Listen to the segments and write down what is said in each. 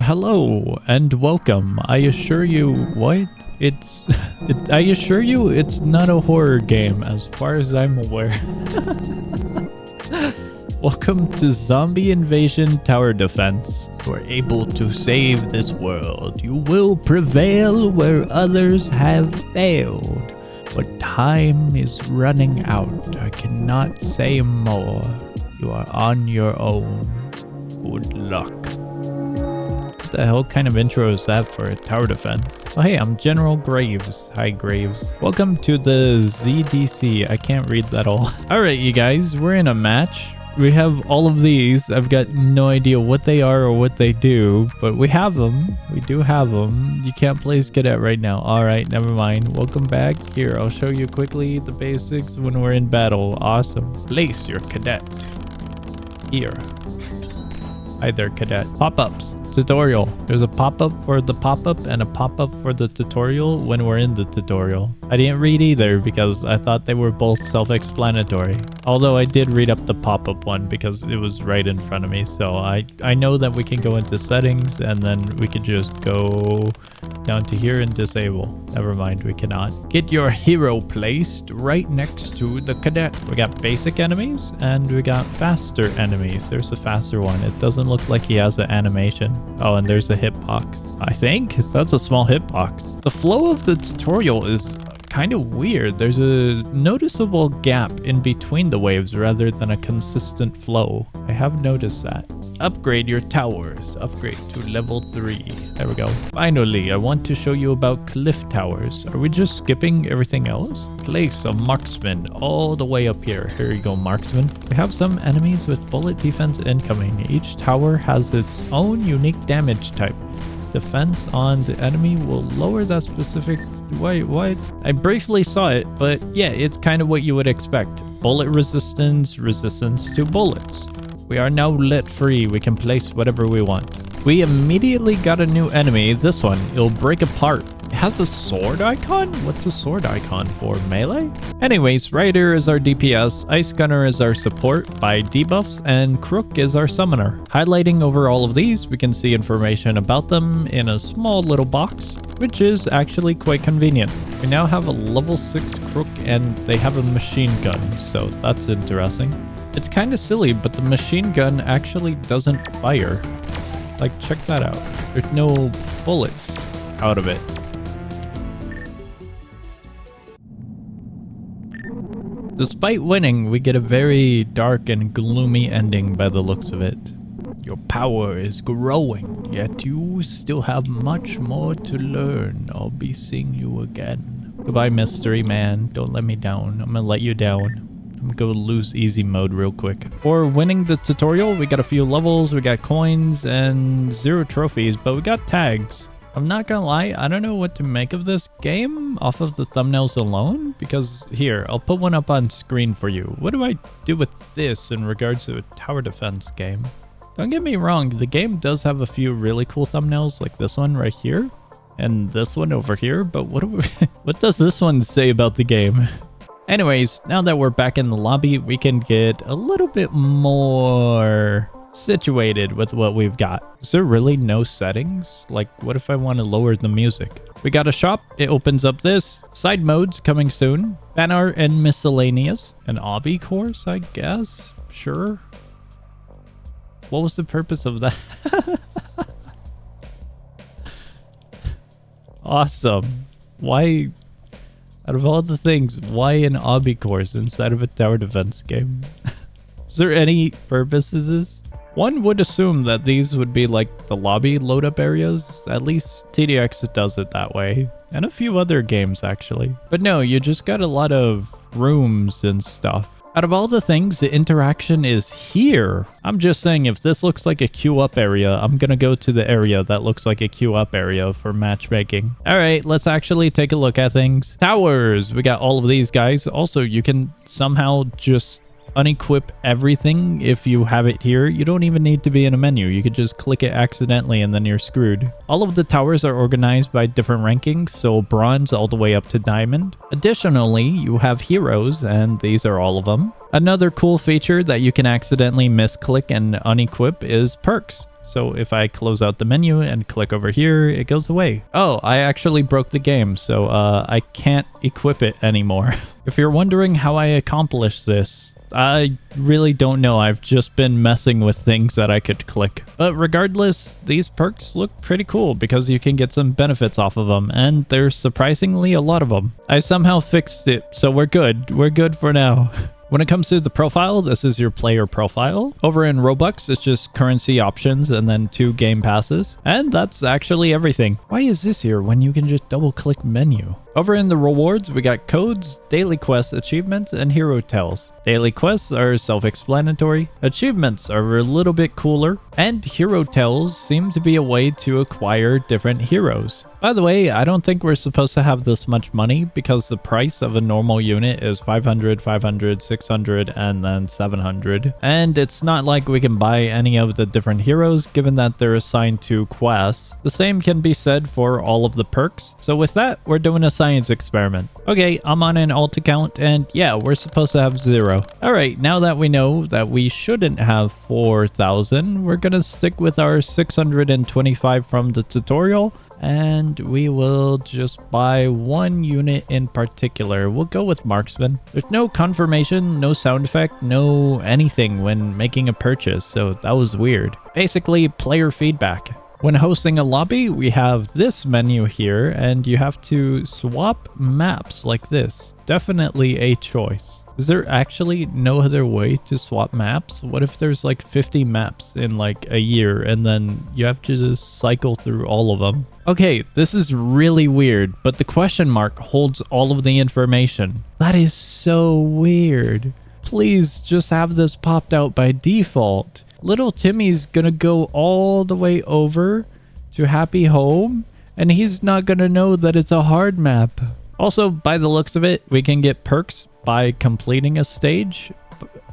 Hello and welcome. I assure you, what? I assure you it's not a horror game as far as I'm aware. Welcome to Zombie Invasion Tower Defense. We're able to save this world. You will prevail where others have failed. But time is running out. I cannot say more. You are on your own. Good luck. What the hell kind of intro is that for a tower defense? Oh hey, I'm General Graves. Hi Graves. Welcome to the ZDC. I can't read that all. Alright you guys, we're in a match. We have all of these. I've got no idea what they are or what they do, but we have them. We do have them. You can't place cadet right now. Alright, never mind. Welcome back. Here, I'll show you quickly the basics when we're in battle. Awesome. Place your cadet. Here. Hi there, cadet. Pop-ups. Tutorial. There's a pop-up for the pop-up and a pop-up for the tutorial when we're in the tutorial. I didn't read either because I thought they were both self-explanatory. Although I did read up the pop-up one because it was right in front of me. So I know that we can go into settings and then we can just go down to here and disable. Never mind, we cannot. Get your hero placed right next to the cadet. We got basic enemies and we got faster enemies. There's a faster one. It doesn't look like he has an animation. Oh, and there's a hitbox. I think that's a small hitbox. The flow of the tutorial is kind of weird. There's a noticeable gap in between the waves rather than a consistent flow. I have noticed that. Upgrade your towers. Upgrade to level 3. There we go. Finally, I want to show you about cliff towers. Are we just skipping everything else? Place a marksman all the way up here. Here you go, marksman. We have some enemies with bullet defense incoming. Each tower has its own unique damage type. Defense on the enemy will lower that specific... Wait, what? I briefly saw it, but yeah, it's kind of what you would expect. Bullet resistance, resistance to bullets. We are now lit free. We can place whatever we want. We immediately got a new enemy. This one, it'll break apart. It has a sword icon? What's a sword icon for? Melee? Anyways, Rider is our DPS, Ice Gunner is our support by debuffs, and Crook is our summoner. Highlighting over all of these, we can see information about them in a small little box, which is actually quite convenient. We now have a level 6 Crook and they have a machine gun, so that's interesting. It's kind of silly, but the machine gun actually doesn't fire. Like, check that out. There's no bullets out of it. Despite winning, we get a very dark and gloomy ending by the looks of it. Your power is growing, yet you still have much more to learn. I'll be seeing you again. Goodbye, mystery man. Don't let me down. I'm gonna let you down. I'm gonna go lose easy mode real quick. For winning the tutorial, we got a few levels, we got coins, and 0 trophies, but we got tags. I'm not gonna lie, I don't know what to make of this game off of the thumbnails alone, because here, I'll put one up on screen for you. What do I do with this in regards to a tower defense game? Don't get me wrong, the game does have a few really cool thumbnails, like this one right here, and this one over here, but what does this one say about the game? Anyways, now that we're back in the lobby, we can get a little bit more situated with what we've got. Is there really no settings? Like, what if I want to lower the music? We got a shop. It opens up this. Side modes coming soon. Fan art and miscellaneous. An obby course, I guess? Sure. What was the purpose of that? Awesome. Why... Out of all the things, why an obby course inside of a tower defense game? Is there any purposes? One would assume that these would be like the lobby load up areas. At least TDX does it that way. And a few other games actually. But no, you just got a lot of rooms and stuff. Out of all the things, the interaction is here. I'm just saying if this looks like a queue up area, I'm gonna go to the area that looks like a queue up area for matchmaking. All right, let's actually take a look at things. Towers, we got all of these guys. Also, you can somehow just unequip everything if you have it here. You don't even need to be in a menu. You could just click it accidentally and then you're screwed. All of the towers are organized by different rankings, so bronze all the way up to diamond. Additionally, you have heroes, and these are all of them. Another cool feature that you can accidentally misclick and unequip is perks. So if I close out the menu and click over here, it goes away. Oh, I actually broke the game, so I can't equip it anymore. If you're wondering how I accomplished this, I really don't know. I've just been messing with things that I could click. But regardless, these perks look pretty cool because you can get some benefits off of them, and there's surprisingly a lot of them. I somehow fixed it, so we're good. We're good for now. When it comes to the profile, this is your player profile. Over in Roblox, it's just currency options and then 2 game passes. And that's actually everything. Why is this here when you can just double click menu? Over in the rewards, we got codes, daily quests, achievements, and hero tells. Daily quests are self-explanatory, achievements are a little bit cooler, and hero tells seem to be a way to acquire different heroes. By the way, I don't think we're supposed to have this much money because the price of a normal unit is 500, 500, 600, and then 700. And it's not like we can buy any of the different heroes given that they're assigned to quests. The same can be said for all of the perks. So with that, we're doing a science experiment. Okay, I'm on an alt account and yeah, we're supposed to have 0. Alright, now that we know that we shouldn't have 4,000, we're gonna stick with our 625 from the tutorial. And we will just buy 1 unit in particular. We'll go with marksman. There's no confirmation, no sound effect, no anything when making a purchase, so that was weird. Basically, player feedback. When hosting a lobby, we have this menu here, and you have to swap maps like this. Definitely a choice. Is there actually no other way to swap maps? What if there's like 50 maps in like a year and then you have to just cycle through all of them? Okay, this is really weird, but the question mark holds all of the information. That is so weird. Please just have this popped out by default. Little Timmy's gonna go all the way over to Happy Home and he's not gonna know that it's a hard map. Also, by the looks of it, we can get perks by completing a stage,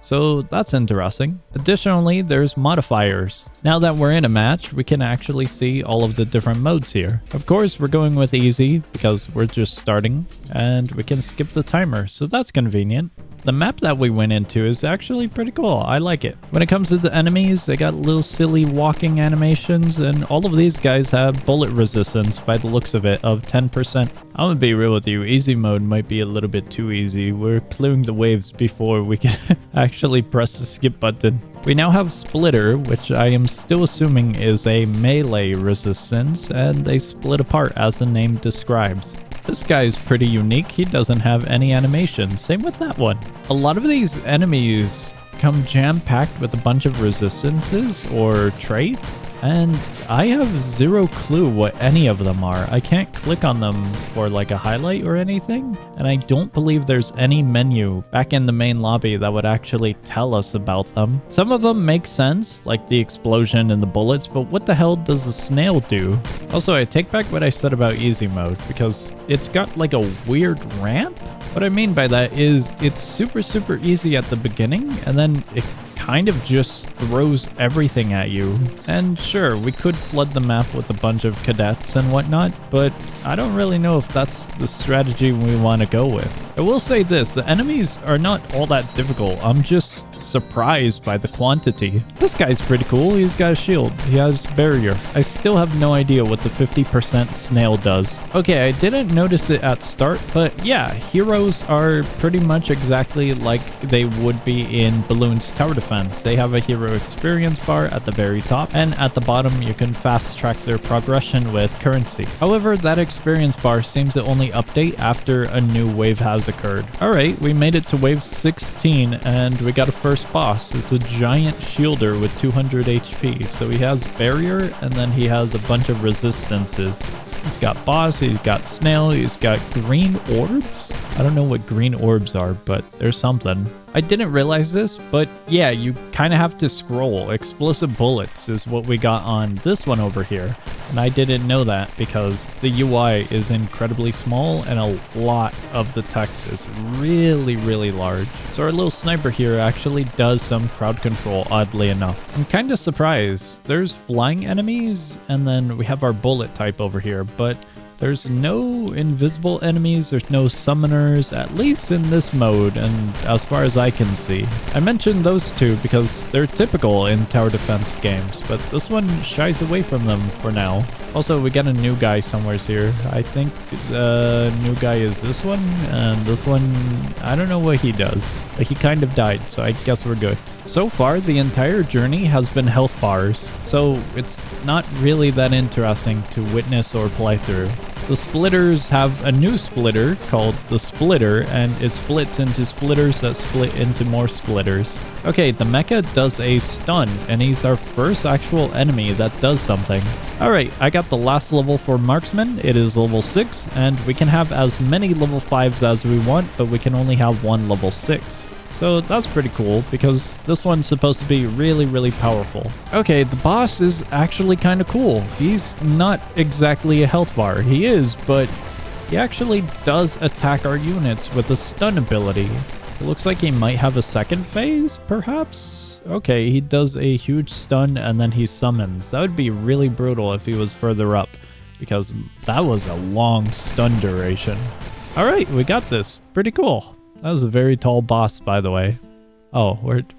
so that's interesting. Additionally, there's modifiers. Now that we're in a match, we can actually see all of the different modes here. Of course, we're going with easy because we're just starting, and we can skip the timer, so that's convenient. The map that we went into is actually pretty cool. I like it. When it comes to the enemies, they got little silly walking animations, and all of these guys have bullet resistance by the looks of it of 10%. I'm gonna be real with you, easy mode might be a little bit too easy. We're clearing the waves before we can actually press the skip button. We now have Splitter, which I am still assuming is a melee resistance, and they split apart as the name describes. This guy is pretty unique. He doesn't have any animation. Same with that one. A lot of these enemies come jam-packed with a bunch of resistances or traits, and I have 0 clue what any of them are. I can't click on them for like a highlight or anything, and I don't believe there's any menu back in the main lobby that would actually tell us about them. Some of them make sense, like the explosion and the bullets, but what the hell does the snail do? Also, I take back what I said about easy mode, because it's got like a weird ramp. What I mean by that is it's super easy at the beginning, and then it kind of just throws everything at you. And sure, we could flood the map with a bunch of cadets and whatnot, but I don't really know if that's the strategy we want to go with. I will say this, the enemies are not all that difficult. I'm just surprised by the quantity. This guy's pretty cool. He's got a shield. He has barrier. I still have no idea what the 50% snail does. Okay, I didn't notice it at start, but yeah, heroes are pretty much exactly like they would be in Balloon's Tower Defense. They have a hero experience bar at the very top, and at the bottom you can fast track their progression with currency. However, that experience bar seems to only update after a new wave has occurred. Alright, we made it to wave 16 and we got a first boss. It's a giant shielder with 200 HP. So he has barrier and then he has a bunch of resistances. He's got boss, he's got snail, he's got green orbs. I don't know what green orbs are, but there's something. I didn't realize this, but yeah, you kind of have to scroll. Explosive bullets is what we got on this one over here. And I didn't know that because the UI is incredibly small and a lot of the text is really large. So our little sniper here actually does some crowd control, oddly enough. I'm kind of surprised. There's flying enemies and then we have our bullet type over here, but There's no invisible enemies, there's no summoners, at least in this mode, and as far as I can see. I mentioned those two because they're typical in tower defense games, but this one shies away from them for now. Also, we got a new guy somewhere here. I think new guy is this one, and this one, I don't know what he does, but he kind of died, so I guess we're good. So far, the entire journey has been health bars, so it's not really that interesting to witness or play through. The splitters have a new splitter called the splitter, and it splits into splitters that split into more splitters. Okay, the mecha does a stun, and he's our first actual enemy that does something. Alright, I got the last level for marksman. It is level 6, and we can have as many level 5s as we want, but we can only have one level 6. So that's pretty cool because this one's supposed to be really, really powerful. Okay, the boss is actually kind of cool. He's not exactly a health bar. He is, but he actually does attack our units with a stun ability. It looks like he might have a second phase, perhaps? Okay, he does a huge stun and then he summons. That would be really brutal if he was further up because that was a long stun duration. Alright, we got this. Pretty cool. That was a very tall boss, by the way. Oh, where'd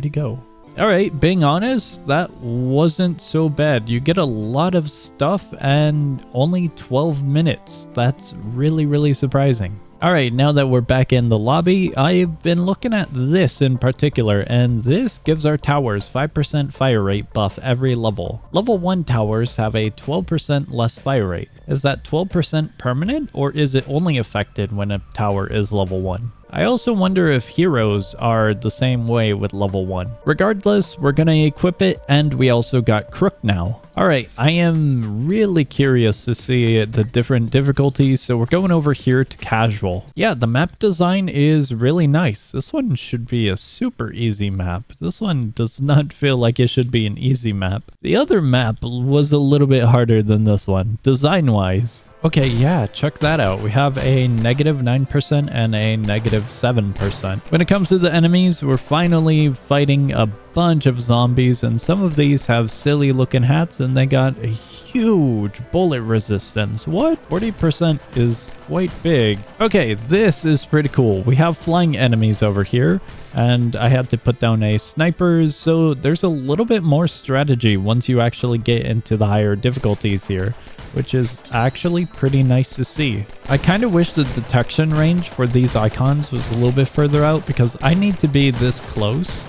he go? Alright, being honest, that wasn't so bad. You get a lot of stuff and only 12 minutes. That's really, really surprising. Alright, now that we're back in the lobby, I've been looking at this in particular, and this gives our towers 5% fire rate buff every level. Level 1 towers have a 12% less fire rate. Is that 12% permanent, or is it only affected when a tower is level 1? I also wonder if heroes are the same way with level 1. Regardless, we're gonna equip it, and we also got Crook now. Alright, I am really curious to see the different difficulties, so we're going over here to casual. Yeah, the map design is really nice. This one should be a super easy map. This one does not feel like it should be an easy map. The other map was a little bit harder than this one, design-wise. Okay, yeah, check that out. We have a -9% and a -7%. When it comes to the enemies, we're finally fighting a bunch of zombies, and some of these have silly looking hats and they got a huge bullet resistance. What? 40% is quite big. Okay, this is pretty cool. We have flying enemies over here, and I had to put down a sniper, so there's a little bit more strategy once you actually get into the higher difficulties here, which is actually pretty nice to see. I kind of wish the detection range for these icons was a little bit further out because I need to be this close.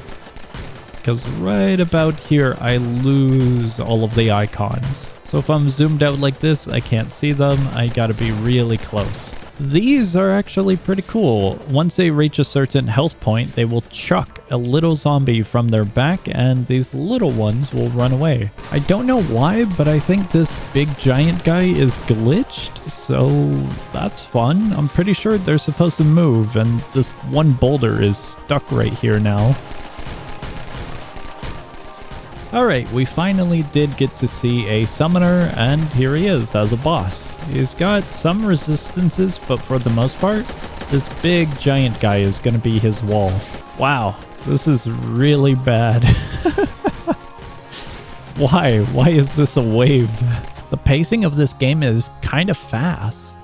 Because right about here, I lose all of the icons. So if I'm zoomed out like this, I can't see them. I gotta be really close. These are actually pretty cool. Once they reach a certain health point, they will chuck a little zombie from their back and these little ones will run away. I don't know why, but I think this big giant guy is glitched, so that's fun. I'm pretty sure they're supposed to move and this one boulder is stuck right here now. Alright, we finally did get to see a summoner, and here he is as a boss. He's got some resistances, but for the most part, this big giant guy is going to be his wall. Wow, this is really bad. Why? Why is this a wave? The pacing of this game is kind of fast.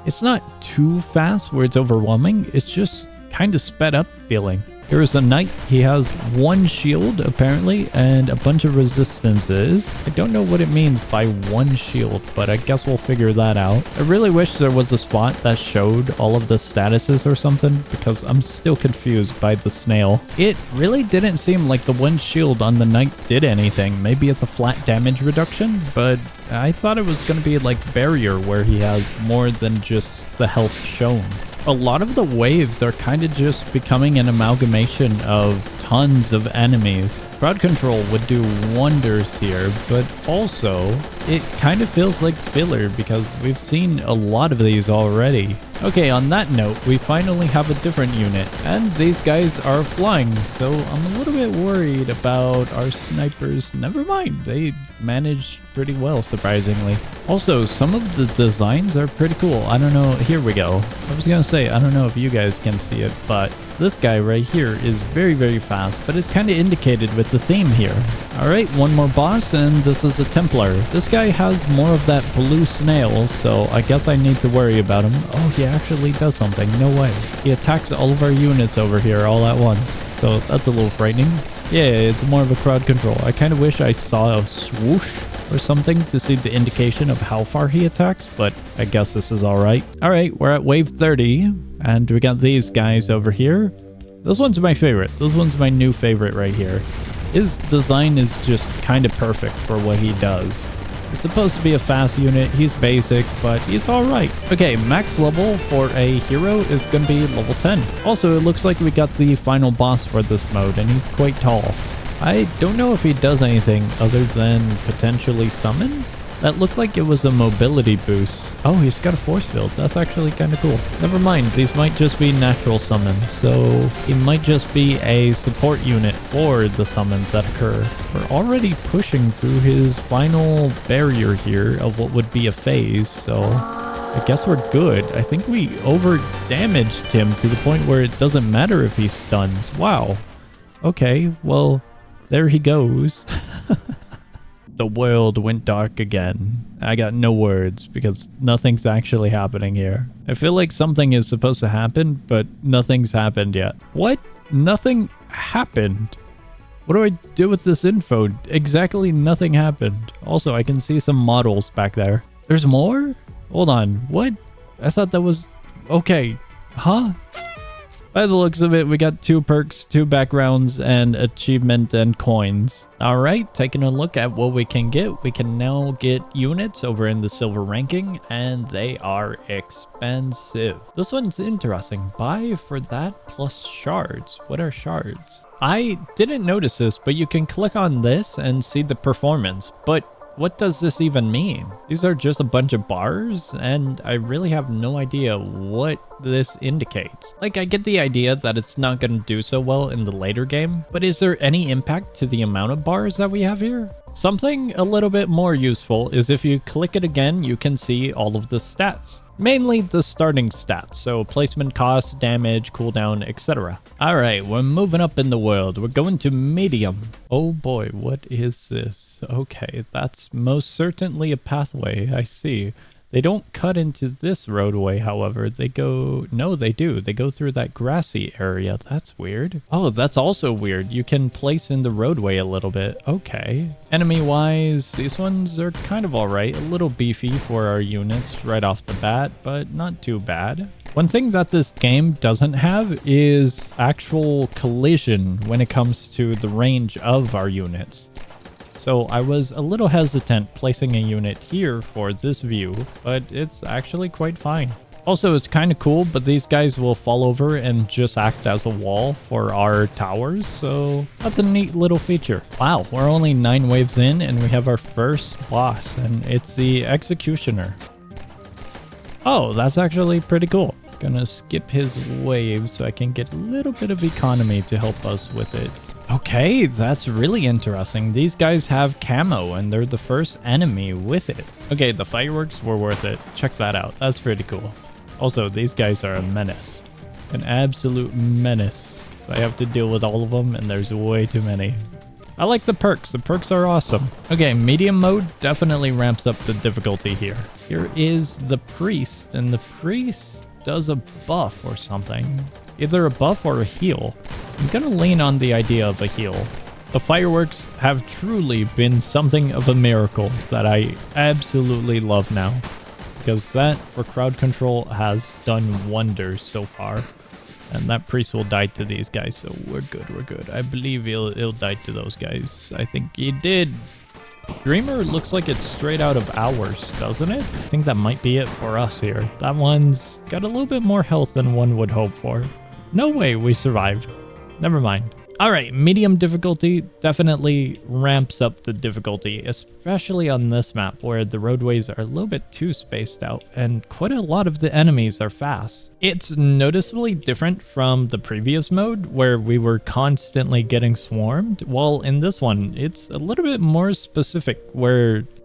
It's not too fast where it's overwhelming, it's just kind of sped up feeling. Here is a knight. He has one shield, apparently, and a bunch of resistances. I don't know what it means by one shield, but I guess we'll figure that out. I really wish there was a spot that showed all of the statuses or something, because I'm still confused by the snail. It really didn't seem like the one shield on the knight did anything. Maybe it's a flat damage reduction, but I thought it was going to be like barrier, where he has more than just the health shown. A lot of the waves are kind of just becoming an amalgamation of tons of enemies. Crowd control would do wonders here, but also it kind of feels like filler because we've seen a lot of these already. Okay, on that note, we finally have a different unit, and these guys are flying, so I'm a little bit worried about our snipers. Never mind, they managed pretty well, surprisingly. Also, some of the designs are pretty cool. I don't know. Here we go. I was gonna say, I don't know if you guys can see it, but this guy right here is very, very fast, but it's kind of indicated with the theme here. All right, one more boss, and this is a Templar. This guy has more of that blue snail, so I guess I need to worry about him. Oh, he actually does something. No way. He attacks all of our units over here all at once, so that's a little frightening. Yeah, it's more of a crowd control. I kind of wish I saw a swoosh or something to see the indication of how far he attacks, but I guess this is all right. All right, we're at wave 30, and we got these guys over here. This one's my favorite. This one's my new favorite right here. His design is just kind of perfect for what he does. He's supposed to be a fast unit. He's basic, but he's all right. Okay, max level for a hero is going to be level 10. Also, it looks like we got the final boss for this mode, and he's quite tall. I don't know if he does anything other than potentially summon. That looked like it was a mobility boost. Oh, he's got a force field. That's actually kind of cool. Never mind, these might just be natural summons, so he might just be a support unit for the summons that occur. We're already pushing through his final barrier here of what would be a phase, so I guess we're good. I think we over-damaged him to the point where it doesn't matter if he stuns. Wow. Okay, well, there he goes. The world went dark again. I got no words because nothing's actually happening here. I feel like something is supposed to happen, but nothing's happened yet. What? Nothing happened? What do I do with this info? Exactly nothing happened. Also, I can see some models back there. There's more? Hold on. What? I thought that was... Okay. Huh? By the looks of it, we got 2 perks, 2 backgrounds, and achievement and coins. All right, taking a look at what we can get. We can now get units over in the silver ranking, and they are expensive. This one's interesting. Buy for that plus shards. What are shards? I didn't notice this, but you can click on this and see the performance. But what does this even mean? These are just a bunch of bars, and I really have no idea what this indicates. Like, I get the idea that it's not going to do so well in the later game, but is there any impact to the amount of bars that we have here? Something a little bit more useful is if you click it again, you can see all of the stats. Mainly the starting stats, so placement cost, damage, cooldown, etc. Alright, we're moving up in the world. We're going to medium. Oh boy, what is this? Okay, that's most certainly a pathway, I see. They don't cut into this roadway, however. They go... No, they do. They go through that grassy area. That's weird. Oh, that's also weird. You can place in the roadway a little bit. Okay. Enemy-wise, these ones are kind of alright. A little beefy for our units right off the bat, but not too bad. One thing that this game doesn't have is actual collision when it comes to the range of our units. So I was a little hesitant placing a unit here for this view, but it's actually quite fine. Also, it's kind of cool, but these guys will fall over and just act as a wall for our towers, so that's a neat little feature. Wow, we're only 9 waves in and we have our first boss, and it's the Executioner. Oh, that's actually pretty cool. Gonna skip his wave so I can get a little bit of economy to help us with it. Okay, that's really interesting. These guys have camo and they're the first enemy with it. Okay, the fireworks were worth it. Check that out. That's pretty cool. Also, these guys are a menace. An absolute menace. So I have to deal with all of them and there's way too many. I like the perks. The perks are awesome. Okay, medium mode definitely ramps up the difficulty here. Here is the priest, and the priest does a buff or something. Either a buff or a heal. I'm gonna lean on the idea of a heal. The fireworks have truly been something of a miracle that I absolutely love now. Because that, for crowd control, has done wonders so far. And that priest will die to these guys, so we're good, we're good. I believe he'll die to those guys. I think he did. Dreamer looks like it's straight out of ours, doesn't it? I think that might be it for us here. That one's got a little bit more health than one would hope for. No way we survived. Never mind. Alright, medium difficulty definitely ramps up the difficulty, especially on this map where the roadways are a little bit too spaced out and quite a lot of the enemies are fast. It's noticeably different from the previous mode where we were constantly getting swarmed, while in this one it's a little bit more specific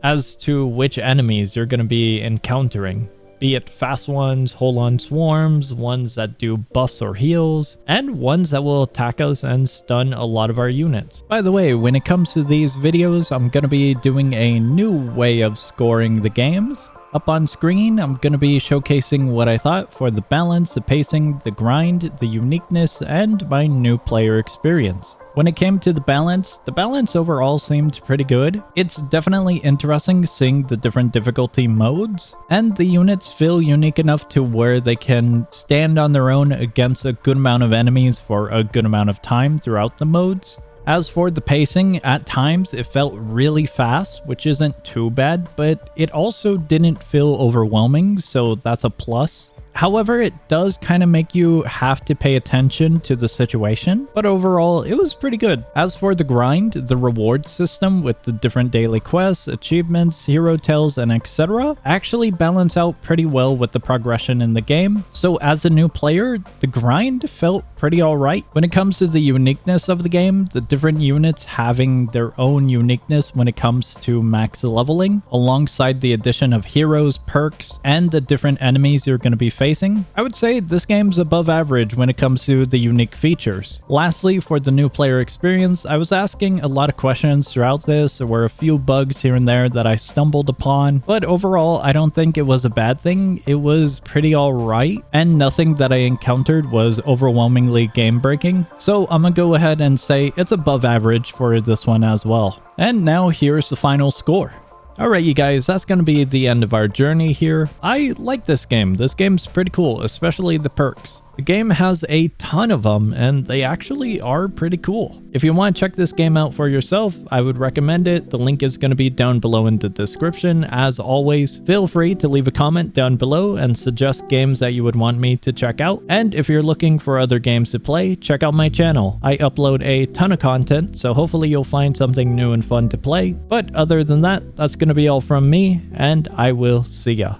as to which enemies you're going to be encountering. Be it fast ones, hold-on swarms, ones that do buffs or heals, and ones that will attack us and stun a lot of our units. By the way, when it comes to these videos, I'm going to be doing a new way of scoring the games. Up on screen, I'm going to be showcasing what I thought for the balance, the pacing, the grind, the uniqueness, and my new player experience. When it came to the balance overall seemed pretty good. It's definitely interesting seeing the different difficulty modes, and the units feel unique enough to where they can stand on their own against a good amount of enemies for a good amount of time throughout the modes. As for the pacing, at times it felt really fast, which isn't too bad, but it also didn't feel overwhelming, so that's a plus. However, it does kind of make you have to pay attention to the situation, but overall, it was pretty good. As for the grind, the reward system with the different daily quests, achievements, hero tales, and etc. actually balance out pretty well with the progression in the game. So as a new player, the grind felt pretty alright. When it comes to the uniqueness of the game, the different units having their own uniqueness when it comes to max leveling, alongside the addition of heroes, perks, and the different enemies you're going to be facing, I would say this game's above average when it comes to the unique features. Lastly, for the new player experience, I was asking a lot of questions throughout this. There were a few bugs here and there that I stumbled upon, but overall, I don't think it was a bad thing. It was pretty alright, and nothing that I encountered was overwhelmingly game-breaking. So I'm gonna go ahead and say it's above average for this one as well. And now here's the final score. Alright you guys, that's going to be the end of our journey here. I like this game. This game's pretty cool, especially the perks. The game has a ton of them, and they actually are pretty cool. If you want to check this game out for yourself, I would recommend it. The link is going to be down below in the description. As always, feel free to leave a comment down below and suggest games that you would want me to check out. And if you're looking for other games to play, check out my channel. I upload a ton of content, so hopefully you'll find something new and fun to play. But other than that, that's going to be all from me, and I will see ya.